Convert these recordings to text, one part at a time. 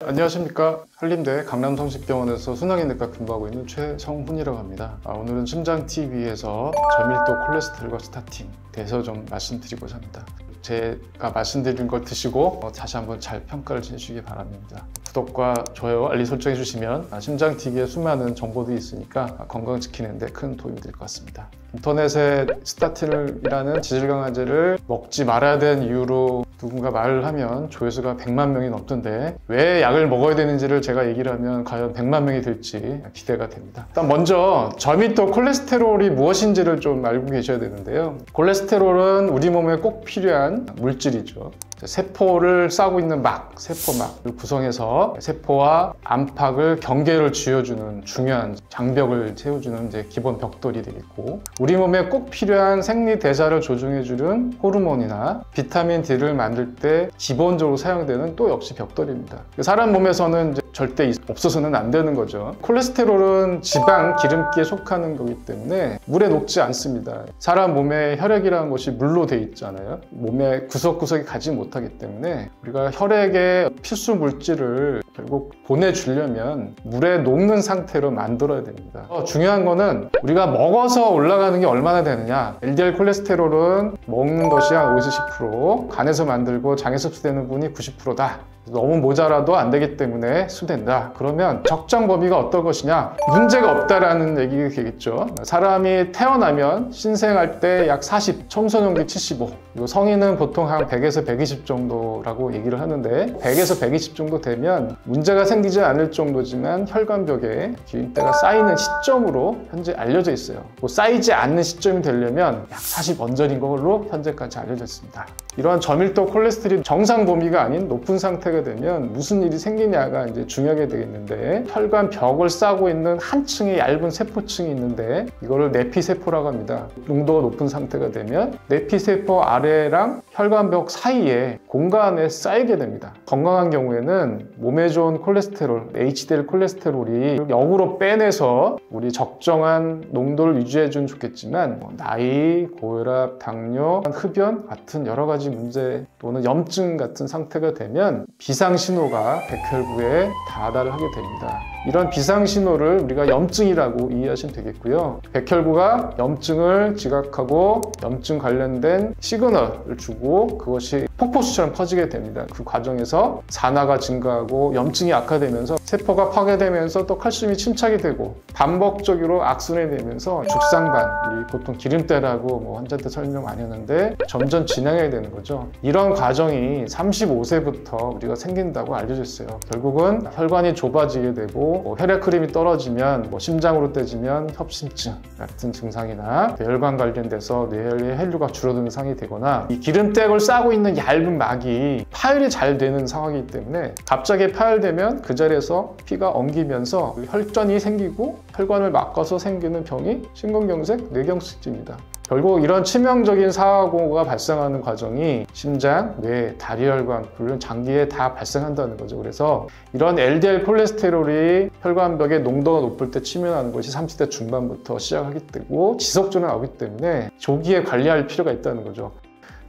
안녕하십니까. 한림대 강남성심병원에서 순환기내과 근무하고 있는 최성훈이라고 합니다. 오늘은 심장TV에서 저밀도 콜레스테롤과 스타틴에 대해서 좀 말씀드리고자 합니다. 제가 말씀드린 걸 드시고 다시 한번 잘 평가를 해주시기 바랍니다. 구독과 좋아요, 알림 설정해 주시면 심장TV에 수많은 정보들이 있으니까 건강 지키는 데 큰 도움이 될 것 같습니다. 인터넷에 스타틴이라는 지질강화제를 먹지 말아야 되는 이유로 누군가 말을 하면 조회수가 100만 명이 넘던데 왜 약을 먹어야 되는지를 제가 얘기를 하면 과연 100만 명이 될지 기대가 됩니다. 일단 먼저 저밀도 콜레스테롤이 무엇인지를 좀 알고 계셔야 되는데요. 콜레스테롤은 우리 몸에 꼭 필요한 물질이죠. 세포를 싸고 있는 세포막을 구성해서 세포와 안팎을 경계를 쥐어주는 중요한 장벽을 세워주는 기본 벽돌이 되겠고, 우리 몸에 꼭 필요한 생리대사를 조종해주는 호르몬이나 비타민 D를 만들 때 기본적으로 사용되는 또 역시 벽돌입니다. 사람 몸에서는 절대 없어서는 안 되는 거죠. 콜레스테롤은 지방, 기름기에 속하는 거기 때문에 물에 녹지 않습니다. 사람 몸에 혈액이라는 것이 물로 돼 있잖아요. 몸의 구석구석에 가지 못하기 때문에 우리가 혈액에 필수 물질을 결국 보내주려면 물에 녹는 상태로 만들어야 됩니다. 중요한 거는 우리가 먹어서 올라가는 게 얼마나 되느냐. LDL 콜레스테롤은 먹는 것이 한 5에서 10%, 간에서 만들고 장에서 흡수되는 분이 90%다. 너무 모자라도 안 되기 때문에 흡수된다. 그러면 적정 범위가 어떤 것이냐? 문제가 없다라는 얘기가 되겠죠. 사람이 태어나면 신생할 때 약 40, 청소년기 75, 그리고 성인은 보통 한 100에서 120 정도라고 얘기를 하는데 100에서 120 정도 되면 문제가 생기지 않을 정도지만 혈관벽에 기름때가 쌓이는 시점으로 현재 알려져 있어요. 쌓이지 않는 시점이 되려면 약 40 언저리인 걸로 현재까지 알려져 있습니다. 이러한 저밀도 콜레스테롤이 정상 범위가 아닌 높은 상태가 되면 무슨 일이 생기냐가 중요하게 되겠는데, 혈관 벽을 싸고 있는 한 층의 얇은 세포층이 있는데 이거를 내피세포라고 합니다. 농도가 높은 상태가 되면 내피세포 아래랑 혈관벽 사이에 공간에 쌓이게 됩니다. 건강한 경우에는 몸에 좋은 콜레스테롤, HDL 콜레스테롤이 역으로 빼내서 우리 적정한 농도를 유지해 주면 좋겠지만 나이, 고혈압, 당뇨, 흡연 같은 여러 가지 문제 또는 염증 같은 상태가 되면 비상신호가 백혈구에 다다를 하게 됩니다. 이런 비상신호를 우리가 염증이라고 이해하시면 되겠고요. 백혈구가 염증을 지각하고 염증 관련된 시그널을 주고 그것이 폭포수처럼 퍼지게 됩니다. 그 과정에서 산화가 증가하고 염증이 악화되면서 세포가 파괴되면서 또 칼슘이 침착이 되고 반복적으로 악순환이 되면서 죽상반, 우리 보통 기름때라고 환자한테 설명 많이 하는데 점점 진행해야 되는 거죠. 이런 과정이 35세부터 우리가 생긴다고 알려져 있어요. 결국은 혈관이 좁아지게 되고 혈액 흐름이 떨어지면 심장으로 따지면 협심증 같은 증상이나 혈관 관련돼서 뇌의 혈류가 줄어드는 상황이 되거나, 이 기름때를 싸고 있는 얇은 막이 파열이 잘 되는 상황이기 때문에 갑자기 파열되면 그 자리에서 피가 엉기면서 혈전이 생기고 혈관을 막아서 생기는 병이 심근경색, 뇌경색입니다. 결국 이런 치명적인 사고가 발생하는 과정이 심장, 뇌, 다리혈관, 물론 장기에 다 발생한다는 거죠. 그래서 이런 LDL 콜레스테롤이 혈관벽의 농도가 높을 때 치명하는 것이 30대 중반부터 시작하게 되고 지속적으로 나오기 때문에 조기에 관리할 필요가 있다는 거죠.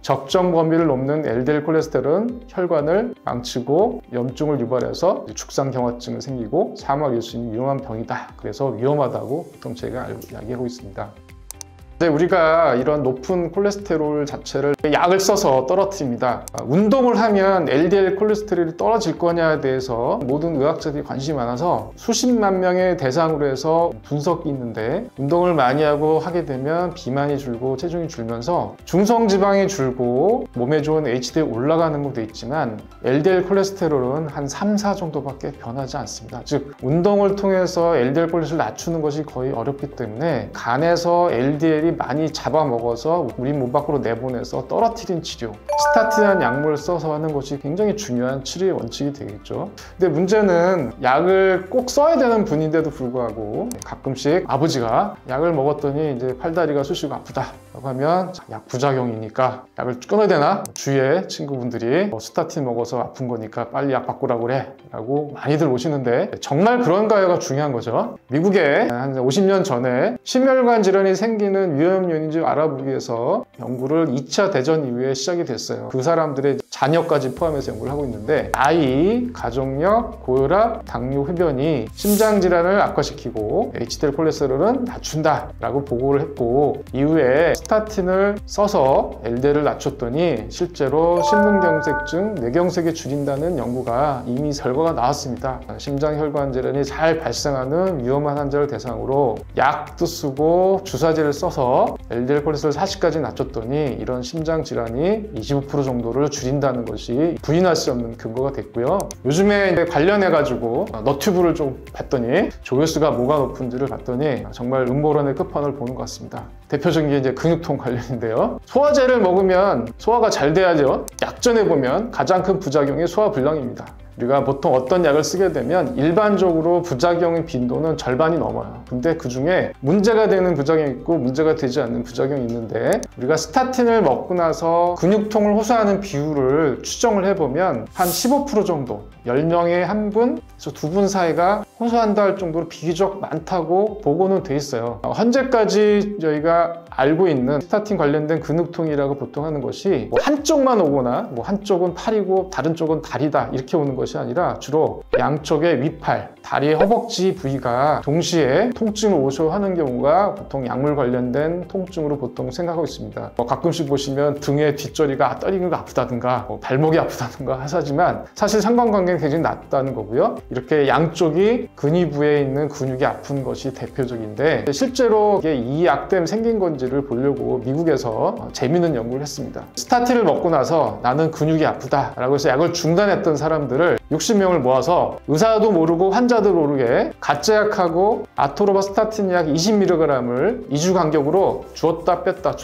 적정 범위를 넘는 LDL 콜레스테롤은 혈관을 망치고 염증을 유발해서 죽상경화증이 생기고 사망을 이룰 수 있는 위험한 병이다. 그래서 위험하다고 보통 제가 이야기하고 있습니다. 우리가 이런 높은 콜레스테롤 자체를 약을 써서 떨어뜨립니다. 운동을 하면 LDL 콜레스테롤이 떨어질 거냐에 대해서 모든 의학자들이 관심이 많아서 수십만 명의 대상으로 해서 분석이 있는데, 운동을 많이 하게 되면 비만이 줄고 체중이 줄면서 중성지방이 줄고 몸에 좋은 HDL 올라가는 것도 있지만 LDL 콜레스테롤은 한 3, 4 정도밖에 변하지 않습니다. 즉 운동을 통해서 LDL 콜레스테롤을 낮추는 것이 거의 어렵기 때문에 간에서 LDL이 많이 잡아먹어서 우리 몸 밖으로 내보내서 떨어뜨린 치료, 스타틴이라는 약물을 써서 하는 것이 굉장히 중요한 치료의 원칙이 되겠죠. 근데 문제는 약을 꼭 써야 되는 분인데도 불구하고 가끔씩 아버지가 약을 먹었더니 팔다리가 쑤시고 아프다 라고 하면 약 부작용이니까 약을 끊어야 되나? 주위에 친구분들이 스타틴 먹어서 아픈 거니까 빨리 약 바꾸라고 그래 라고 많이들 오시는데, 정말 그런가요가 중요한 거죠. 미국에 한 50년 전에 심혈관 질환이 생기는 위험 요인인지 알아보기 위해서 연구를 2차 대전 이후에 시작이 됐어요. 그 사람들의 자녀까지 포함해서 연구를 하고 있는데 나이, 가족력, 고혈압, 당뇨, 흡연이 심장질환을 악화시키고 HDL 콜레스테롤은 낮춘다라고 보고를 했고 이후에 스타틴을 써서 LDL을 낮췄더니 실제로 심근경색증, 뇌경색이 줄인다는 연구가 이미 결과가 나왔습니다. 심장혈관 질환이 잘 발생하는 위험한 환자를 대상으로 약도 쓰고 주사제를 써서 LDL 콜레스테롤 40까지 낮췄더니 이런 심장질환이 25% 정도를 줄인다는 것이 부인할 수 없는 근거가 됐고요. 요즘에 관련해가지고 너튜브를 좀 봤더니 조회수가 뭐가 높은지를 봤더니 정말 음모론의 끝판을 보는 것 같습니다. 대표적인 게 이제 근육통 관련인데요. 소화제를 먹으면 소화가 잘 돼야죠. 약전에 보면 가장 큰 부작용이 소화불량입니다. 우리가 보통 어떤 약을 쓰게 되면 일반적으로 부작용의 빈도는 절반이 넘어요. 근데 그 중에 문제가 되는 부작용이 있고 문제가 되지 않는 부작용이 있는데 우리가 스타틴을 먹고 나서 근육통을 호소하는 비율을 추정을 해보면 한 15% 정도 10명에 한 분에서 2분 사이가 호소한다 할 정도로 비교적 많다고 보고는 돼 있어요. 현재까지 저희가 알고 있는 스타틴 관련된 근육통이라고 보통 하는 것이 뭐 한쪽만 오거나 뭐 한쪽은 팔이고 다른 쪽은 다리다 이렇게 오는 것이 아니라 주로 양쪽의 위팔, 다리의 허벅지 부위가 동시에 통증을 호소하는 경우가 보통 약물 관련된 통증으로 보통 생각하고 있습니다. 가끔씩 보시면 등의 뒷저리가 떨리는 거 아프다든가 발목이 아프다든가 하지만 사실 상관관계는 굉장히 낮다는 거고요. 이렇게 양쪽이 근위부에 있는 근육이 아픈 것이 대표적인데 실제로 이게 이 약 때문에 생긴 건지를 보려고 미국에서 재미있는 연구를 했습니다. 스타틴을 먹고 나서 나는 근육이 아프다라고 해서 약을 중단했던 사람들을 60명을 모아서 의사도 모르고 환자도 모르게 가짜 약하고 아토로바스타틴 약 20mg을 2주 간격으로 주었다 뺐다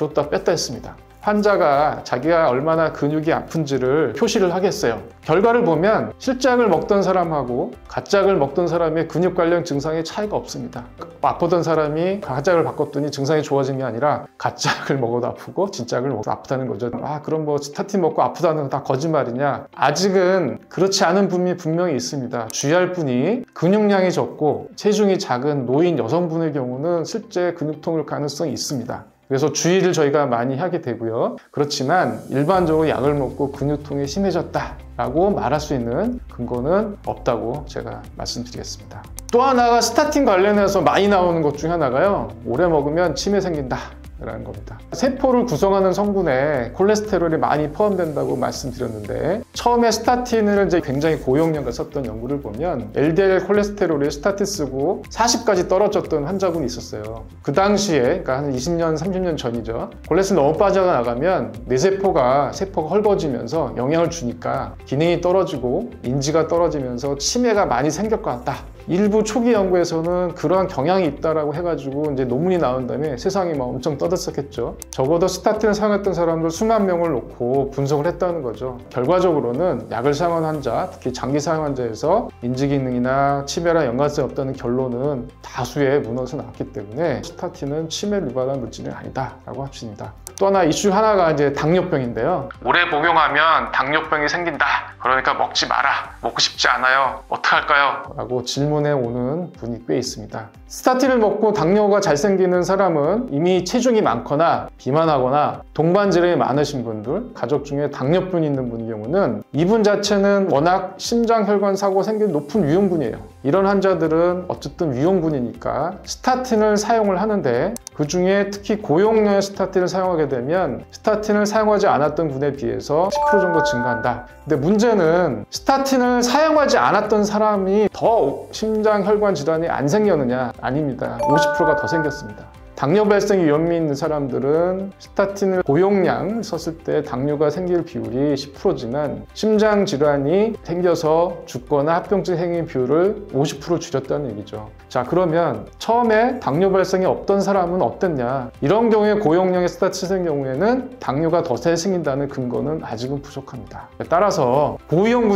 했습니다. 환자가 자기가 얼마나 근육이 아픈지를 표시를 하겠어요. 결과를 보면 실제 약을 먹던 사람하고 가짜 약을 먹던 사람의 근육 관련 증상에 차이가 없습니다. 아프던 사람이 가짜 약을 바꿨더니 증상이 좋아진 게 아니라 가짜 약을 먹어도 아프고 진짜 약을 먹어도 아프다는 거죠. 그럼 뭐 스타틴 먹고 아프다는 건 다 거짓말이냐? 아직은 그렇지 않은 부분이 분명히 있습니다. 주의할 분이 근육량이 적고 체중이 작은 노인 여성분의 경우는 실제 근육통일 가능성이 있습니다. 그래서 주의를 저희가 많이 하게 되고요. 그렇지만 일반적으로 약을 먹고 근육통이 심해졌다라고 말할 수 있는 근거는 없다고 제가 말씀드리겠습니다. 또 하나가 스타틴 관련해서 많이 나오는 것 중에 하나가요. 오래 먹으면 치매 생긴다. 라는 겁니다. 세포를 구성하는 성분에 콜레스테롤이 많이 포함된다고 말씀드렸는데 처음에 스타틴을 이제 굉장히 고용량을 썼던 연구를 보면 LDL 콜레스테롤이 스타틴 쓰고 40까지 떨어졌던 환자분이 있었어요. 그 당시에 그러니까 한 20년, 30년 전이죠. 콜레스테롤 너무 빠져나가면 세포가 헐거지면서 영향을 주니까 기능이 떨어지고 인지가 떨어지면서 치매가 많이 생길 것 같다. 일부 초기 연구에서는 그러한 경향이 있다라고 해가지고 이제 논문이 나온 다음에 세상이 막 엄청 떠들썩했죠. 적어도 스타틴을 사용했던 사람들 수만 명을 놓고 분석을 했다는 거죠. 결과적으로는 약을 사용한 환자, 특히 장기 사용 환자에서 인지 기능이나 치매랑 연관성이 없다는 결론은 다수의 문헌에서 나왔기 때문에 스타틴은 치매를 유발하는 물질은 아니다라고 합니다. 또 하나 이슈 하나가 이제 당뇨병인데요. 오래 복용하면 당뇨병이 생긴다. 그러니까 먹지 마라. 먹고 싶지 않아요. 어떡할까요? 라고 질문해 오는 분이 꽤 있습니다. 스타틴을 먹고 당뇨가 잘 생기는 사람은 이미 체중이 많거나 비만하거나 동반 질환이 많으신 분들, 가족 중에 당뇨병이 있는 분의 경우는 이분 자체는 워낙 심장혈관 사고가 생기는 높은 위험군이에요. 이런 환자들은 어쨌든 위험군이니까 스타틴을 사용을 하는데 그 중에 특히 고용량의 스타틴을 사용하게 되면 스타틴을 사용하지 않았던 분에 비해서 10% 정도 증가한다. 근데 문제는 스타틴을 사용하지 않았던 사람이 더 심장혈관 질환이 안 생겼느냐? 아닙니다. 50%가 더 생겼습니다. 당뇨 발생 위험이 있는 사람들은 스타틴을 고용량 썼을 때 당뇨가 생길 비율이 10%지만 심장 질환이 생겨서 죽거나 합병증 생긴 비율을 50% 줄였다는 얘기죠. 자, 그러면 처음에 당뇨 발생이 없던 사람은 어땠냐? 이런 경우에 고용량의 스타틴 생긴 경우에는 당뇨가 더 잘 생긴다는 근거는 아직은 부족합니다. 따라서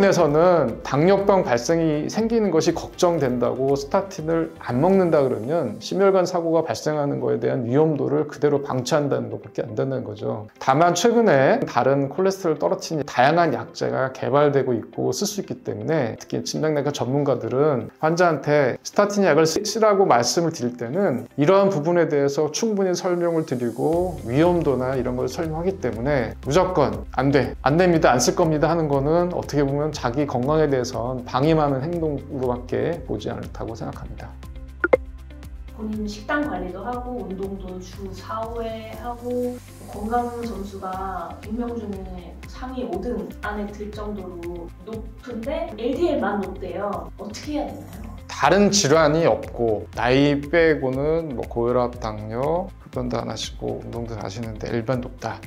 고위험군에서는 당뇨병 발생이 생기는 것이 걱정된다고 스타틴을 안 먹는다 그러면 심혈관 사고가 발생하는 거에 거에 대한 위험도를 그대로 방치한다는 것밖에 안 된다는 거죠. 다만 최근에 다른 콜레스테롤을 떨어뜨리는 다양한 약제가 개발되고 있고 쓸 수 있기 때문에 특히 심장내과 전문가들은 환자한테 스타틴 약을 쓰라고 말씀을 드릴 때는 이러한 부분에 대해서 충분히 설명을 드리고 위험도나 이런 걸 설명하기 때문에 무조건 안 됩니다, 안 쓸 겁니다 하는 거는 어떻게 보면 자기 건강에 대해선 방임하는 행동으로밖에 보지 않다고 생각합니다. 본인 식단 관리도 하고 운동도 주 4, 5회 하고 건강 점수가 100명 중에 상위 5등 안에 들 정도로 높은데 LDL만 높대요. 어떻게 해야 되나요? 다른 질환이 없고 나이 빼고는 뭐 고혈압, 당뇨, 흡연도 안 하시고 운동도 하시는데 L만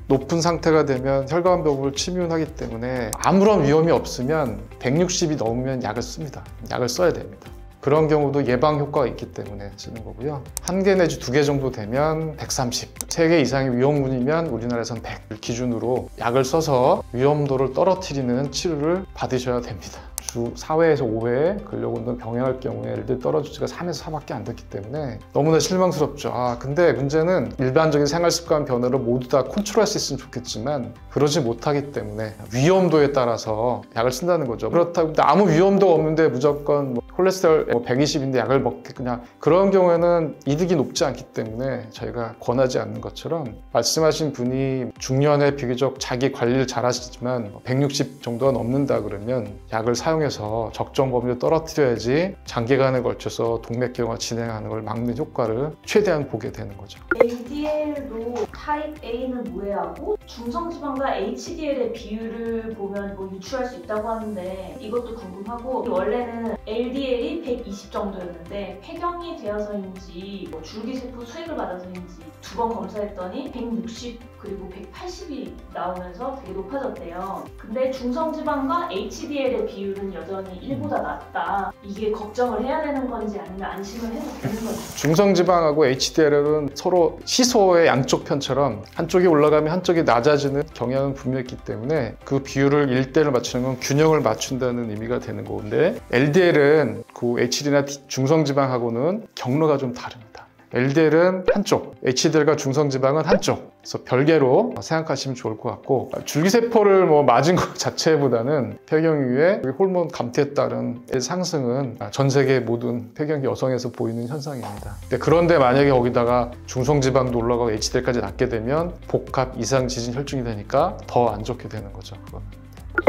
높은 상태가 되면 혈관벽을 침윤하기 때문에 아무런 위험이 없으면 160이 넘으면 약을 씁니다. 약을 써야 됩니다. 그런 경우도 예방 효과가 있기 때문에 쓰는 거고요. 1개 내지 2개 정도 되면 130, 3개 이상의 위험군이면 우리나라에서는 100 기준으로 약을 써서 위험도를 떨어뜨리는 치료를 받으셔야 됩니다. 주 4회에서 5회 근력운동 병행할 경우에 LDL 떨어지지가 3에서 4밖에 안 됐기 때문에 너무나 실망스럽죠. 근데 문제는 일반적인 생활습관 변화를 모두 다 컨트롤할 수 있으면 좋겠지만 그러지 못하기 때문에 위험도에 따라서 약을 쓴다는 거죠. 그렇다고 아무 위험도가 없는데 무조건 콜레스테롤 120인데 약을 먹겠냐, 그런 경우에는 이득이 높지 않기 때문에 저희가 권하지 않는 것처럼 말씀하신 분이 중년에 비교적 자기 관리를 잘 하시지만 160 정도가 넘는다 그러면 약을 사용해서 적정 범위로 떨어뜨려야지 장기간에 걸쳐서 동맥경화 진행하는 걸 막는 효과를 최대한 보게 되는 거죠. LDL도 타입 A는 무해하고 중성지방과 HDL의 비율을 보면 유추할 수 있다고 하는데 이것도 궁금하고, 원래는 LDL이 120 정도였는데 폐경이 되어서인지 줄기세포 수액을 받아서인지 2번 검사했더니 160 그리고 180이 나오면서 되게 높아졌대요. 근데 중성지방과 HDL의 비율은 여전히 1보다 낮다. 이게 걱정을 해야 되는 건지 아니면 안심을 해도 되는 건지. 중성지방하고 HDL은 서로 시소의 양쪽 편처럼 한쪽이 올라가면 한쪽이 낮아지는 경향은 분명히 있기 때문에 그 비율을 1대를 맞추는 건 균형을 맞춘다는 의미가 되는 건데, LDL은 그 HDL이나 중성지방하고는 경로가 좀 다릅니다. LDL은 한쪽, HDL과 중성지방은 한쪽. 그래서 별개로 생각하시면 좋을 것 같고, 줄기세포를 맞은 것 자체보다는 폐경 이후에 호르몬 감퇴에 따른 상승은 전 세계 모든 폐경 여성에서 보이는 현상입니다. 그런데 만약에 거기다가 중성지방도 올라가고 HDL까지 낮게 되면 복합 이상 지진 혈증이 되니까 더 안 좋게 되는 거죠. 그거는.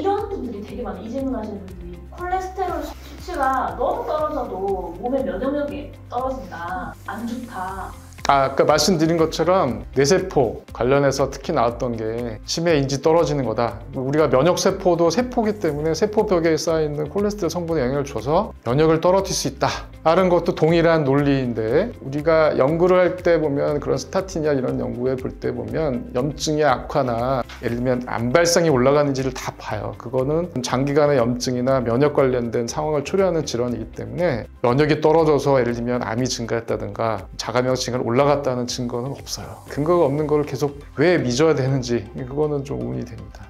이런 분들이 되게 많아요. 이 질문 하시는 분들이 콜레스테롤 수치가 너무 떨어져도 몸의 면역력이 떨어진다, 안 좋다. 아까 말씀드린 것처럼 뇌세포 관련해서 특히 나왔던 게 치매 인지 떨어지는 거다. 우리가 면역세포도 세포기 때문에 세포벽에 쌓여있는 콜레스테롤 성분에 영향을 줘서 면역을 떨어뜨릴 수 있다 라는 것도 동일한 논리인데, 우리가 연구를 할 때 보면 그런 스타틴이나 이런 연구에 볼 때 보면 염증의 악화나 예를 들면 암 발생이 올라가는지를 다 봐요. 그거는 장기간의 염증이나 면역 관련된 상황을 초래하는 질환이기 때문에 면역이 떨어져서 예를 들면 암이 증가했다든가 자가면역 증가가 올라갔다는 증거는 없어요. 근거가 없는 걸 계속 왜 믿어야 되는지, 그거는 좀 의문이 됩니다.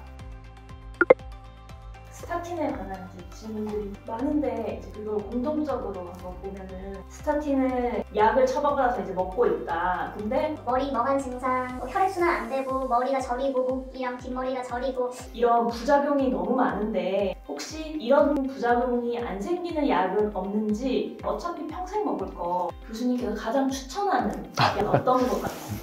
스타틴에 관한 질문들이 많은데 그걸 공통적으로 한번 보면은 스타틴을 약을 처방받아서 먹고 있다. 근데 머리 멍한 증상, 혈액순환 안 되고 머리가 저리고 목이랑 뒷머리가 저리고 이런 부작용이 너무 많은데 혹시 이런 부작용이 안 생기는 약은 없는지, 어차피 평생 먹을 거 교수님께서 가장 추천하는 약은 어떤 것 같아요?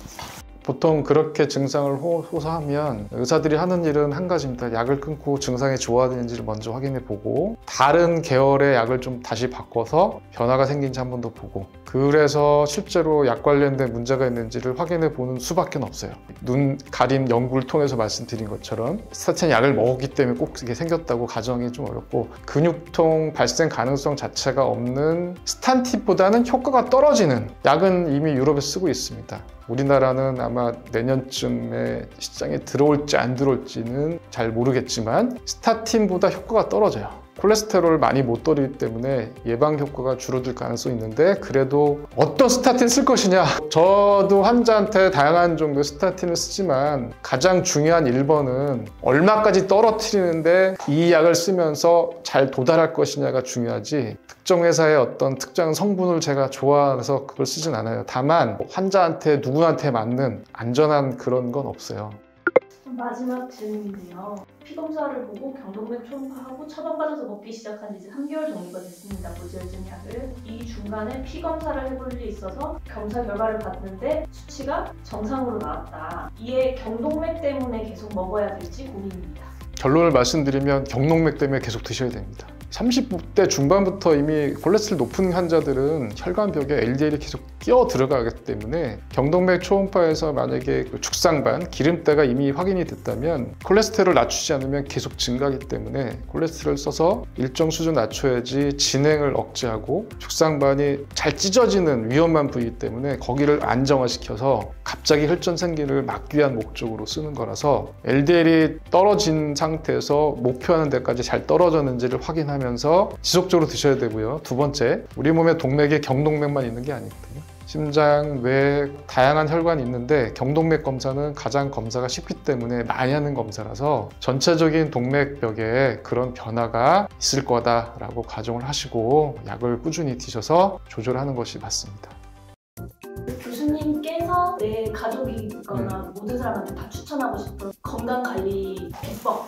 보통 그렇게 증상을 호소하면 의사들이 하는 일은 한 가지입니다. 약을 끊고 증상이 좋아지는지를 먼저 확인해 보고 다른 계열의 약을 좀 다시 바꿔서 변화가 생긴지 한 번 더 보고, 그래서 실제로 약 관련된 문제가 있는지를 확인해 보는 수밖에 없어요. 눈 가림 연구를 통해서 말씀드린 것처럼 스타틴 약을 먹었기 때문에 꼭 이게 생겼다고 가정이 좀 어렵고, 근육통 발생 가능성 자체가 없는 스탄틴보다는 효과가 떨어지는 약은 이미 유럽에 쓰고 있습니다. 우리나라는 아마 내년쯤에 시장에 들어올지 안 들어올지는 잘 모르겠지만 스타틴보다 효과가 떨어져요. 콜레스테롤을 많이 못 떨이기 때문에 예방 효과가 줄어들 가능성이 있는데 그래도 어떤 스타틴 쓸 것이냐, 저도 환자한테 다양한 정도의 스타틴을 쓰지만 가장 중요한 1번은 얼마까지 떨어뜨리는데 이 약을 쓰면서 잘 도달할 것이냐가 중요하지, 특정 회사의 어떤 특정 성분을 제가 좋아해서 그걸 쓰진 않아요. 다만 환자한테 누구한테 맞는 안전한 그런 건 없어요. 마지막 질문인데요. 피검사를 보고 경동맥 초음파하고 처방받아서 먹기 시작한 지 이제 3개월 정도가 됐습니다. 고지혈증 약을. 이 중간에 피검사를 해볼 일이 있어서 검사 결과를 봤는데 수치가 정상으로 나왔다. 이에 경동맥 때문에 계속 먹어야 될지 고민입니다. 결론을 말씀드리면 경동맥 때문에 계속 드셔야 됩니다. 30대 중반부터 이미 콜레스테롤 높은 환자들은 혈관벽에 LDL이 계속 끼어 들어가기 때문에 경동맥 초음파에서 만약에 그 죽상반, 기름때가 이미 확인이 됐다면 콜레스테롤 낮추지 않으면 계속 증가하기 때문에 콜레스테롤 써서 일정 수준 낮춰야지 진행을 억제하고 죽상반이 잘 찢어지는 위험한 부위이기 때문에 거기를 안정화시켜서 갑자기 혈전 생기를 막기 위한 목적으로 쓰는 거라서 LDL이 떨어진 상태에서 목표하는 데까지 잘 떨어졌는지를 확인하면서 지속적으로 드셔야 되고요. 두 번째, 우리 몸에 동맥에 경동맥만 있는 게 아니거든요. 심장, 뇌, 다양한 혈관이 있는데 경동맥 검사는 가장 검사가 쉽기 때문에 많이 하는 검사라서 전체적인 동맥벽에 그런 변화가 있을 거다라고 가정을 하시고 약을 꾸준히 드셔서 조절하는 것이 맞습니다. 교수님께서 내 가족이 있거나 모든 사람한테 다 추천하고 싶은 건강관리 비법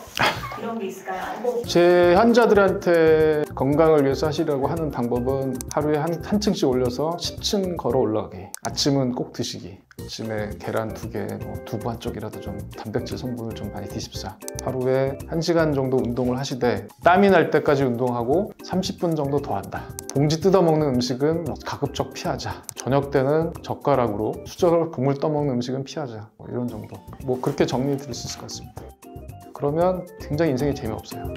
이런 게 있을까요? 아니면 제 환자들한테 건강을 위해서 하시려고 하는 방법은 하루에 한 층씩 올려서 10층 걸어 올라가기, 아침은 꼭 드시기, 아침에 계란 2개, 두부 한 쪽이라도 좀 단백질 성분을 좀 많이 드십사. 하루에 1시간 정도 운동을 하시되 땀이 날 때까지 운동하고 30분 정도 더 한다. 봉지 뜯어먹는 음식은 가급적 피하자. 저녁 때는 젓가락으로 수저로 국물 떠먹는 음식은 피하자. 이런 정도. 그렇게 정리 드릴 수 있을 것 같습니다. 그러면 굉장히 인생이 재미없어요.